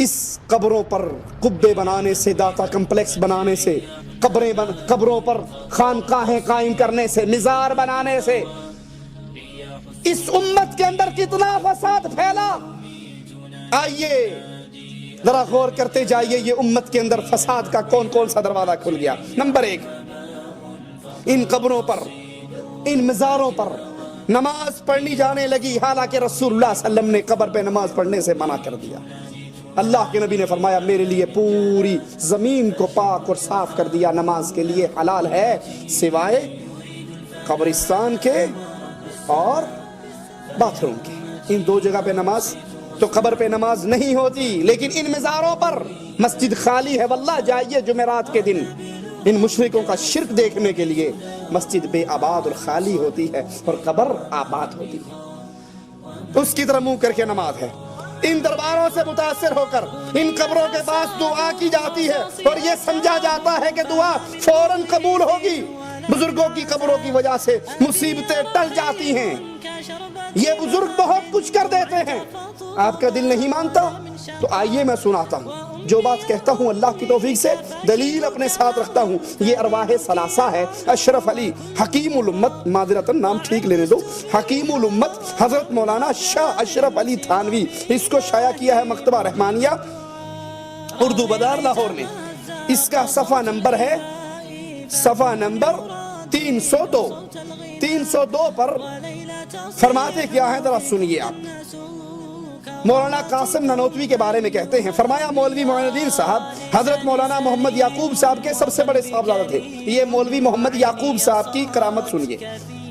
اس قبروں پر قبے بنانے سے، داتا کمپلیکس بنانے سے، قبروں پر خانقاہیں قائم کرنے سے، مزار بنانے سے اس امت کے اندر کتنا فساد پھیلا. آئیے ذرا غور کرتے جائیے یہ امت کے اندر فساد کا کون کون سا دروازہ کھل گیا. نمبر 1، ان قبروں پر، ان مزاروں پر نماز پڑھنی جانے لگی، حالانکہ رسول اللہ صلی اللہ علیہ وسلم نے قبر پہ نماز پڑھنے سے منع کر دیا. اللہ کے نبی نے فرمایا میرے لیے پوری زمین کو پاک اور صاف کر دیا، نماز کے لیے حلال ہے سوائے قبرستان کے اور باتھ روم کے. ان 2 جگہ پہ نماز، تو قبر پہ نماز نہیں ہوتی. لیکن ان مزاروں پر مسجد خالی ہے. واللہ جائیے جمعرات کے دن ان مشرکوں کا شرک دیکھنے کے لیے، مسجد بے آباد اور خالی ہوتی ہے اور قبر آباد ہوتی ہے. اس کی طرف منہ کر کے نماز ہے. ان درباروں سے متاثر ہو کر ان قبروں کے پاس دعا کی جاتی ہے اور یہ سمجھا جاتا ہے کہ دعا فوراً قبول ہوگی. بزرگوں کی قبروں کی وجہ سے مصیبتیں ٹل جاتی ہیں. یہ بزرگ بہت کچھ کر دیتے ہیں. آپ کا دل نہیں مانتا تو آئیے میں سناتا ہوں. جو بات کہتا ہوں اللہ کی توفیق سے دلیل اپنے ساتھ رکھتا ہوں. یہ ارواح ثلاثہ ہے. اشرف علی حکیم الامت، معذرتاً نام ٹھیک لینے دو، حکیم الامت حضرت مولانا شاہ اشرف علی تھانوی، اس کو شائع کیا ہے مکتبہ رحمانیہ اردو بازار لاہور میں. اس کا صفحہ نمبر ہے صفحہ نمبر 302. 302 پر فرماتے کیا ہیں ذرا سنیے آپ. مولانا قاسم نانوتوی کے بارے میں کہتے ہیں، فرمایا مولوی معین الدین صاحب حضرت مولانا محمد یعقوب صاحب کے سب سے بڑے صاحبزادہ تھے. یہ مولوی محمد یعقوب صاحب کی کرامت سنیے.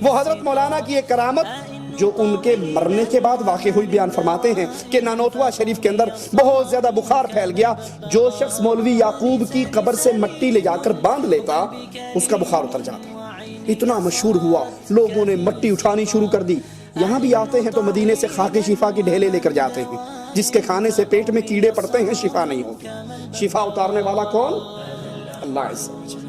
وہ حضرت مولانا کی ایک کرامت جو ان کے مرنے کے بعد واقع ہوئی بیان فرماتے ہیں کہ نانوتوا شریف کے اندر بہت زیادہ بخار پھیل گیا. جو شخص مولوی یعقوب کی قبر سے مٹی لے جا کر باندھ لیتا اس کا بخار اتر جاتا. اتنا مشہور ہوا، لوگوں نے مٹی اٹھانی شروع کر دی. یہاں بھی آتے ہیں تو مدینے سے خاک شفا کی ڈھیلے لے کر جاتے ہیں. جس کے کھانے سے پیٹ میں کیڑے پڑتے ہیں شفا نہیں ہوتی. شفا اتارنے والا کون؟ اللہ عز و جل.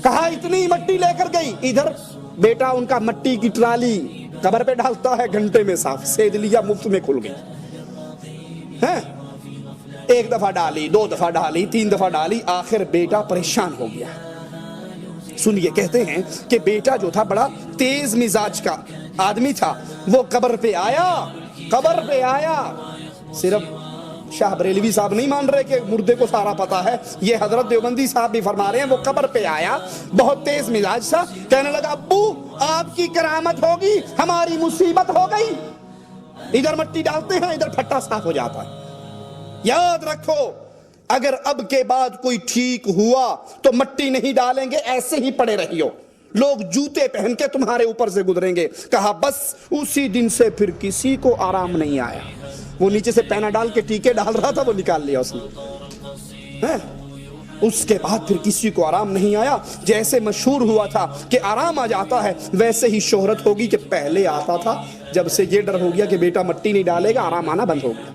کہا اتنی مٹی لے کر گئی. ادھر بیٹا ان کا مٹی کی ٹرالی قبر پہ ڈالتا ہے، گھنٹے میں صاف. سید لیا مفت میں کھل گئی. ایک دفعہ ڈالی، 2 دفعہ ڈالی، 3 دفعہ ڈالی، آخر بیٹا پریشان ہو گیا. سنیے کہتے ہیں کہ بیٹا جو تھا بڑا تیز مزاج کا آدمی تھا. وہ قبر پہ آیا. صرف شاہ بریلوی صاحب نہیں مان رہے کہ مردے کو سارا پتا ہے، یہ حضرت دیوبندی صاحب بھی فرما رہے ہیں. وہ قبر پہ آیا، بہت تیز مزاج تھا. کہنے لگا ابو آپ کی کرامت ہوگی، ہماری مصیبت ہو گئی. ادھر مٹی ڈالتے ہیں، ادھر پھٹا صاف ہو جاتا ہے. یاد رکھو اگر اب کے بعد کوئی ٹھیک ہوا تو مٹی نہیں ڈالیں گے، ایسے ہی پڑے رہیو. لوگ جوتے پہن کے تمہارے اوپر سے گزریں گے. کہا بس اسی دن سے پھر کسی کو آرام نہیں آیا. وہ نیچے سے پینا ڈال کے ٹیکے ڈال رہا تھا، وہ نکال لیا اس نے. اس کے بعد پھر کسی کو آرام نہیں آیا. جیسے مشہور ہوا تھا کہ آرام آ جاتا ہے، ویسے ہی شہرت ہوگی کہ پہلے آتا تھا. جب سے یہ ڈر ہو گیا کہ بیٹا مٹی نہیں ڈالے گا، آرام آنا بند ہو گیا.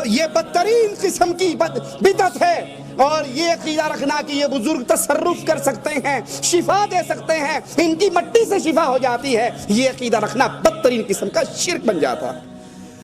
یہ بدترین قسم کی بدعت ہے. اور یہ عقیدہ رکھنا کہ یہ بزرگ تصرف کر سکتے ہیں، شفا دے سکتے ہیں، ان کی مٹی سے شفا ہو جاتی ہے، یہ عقیدہ رکھنا بدترین قسم کا شرک بن جاتا ہے.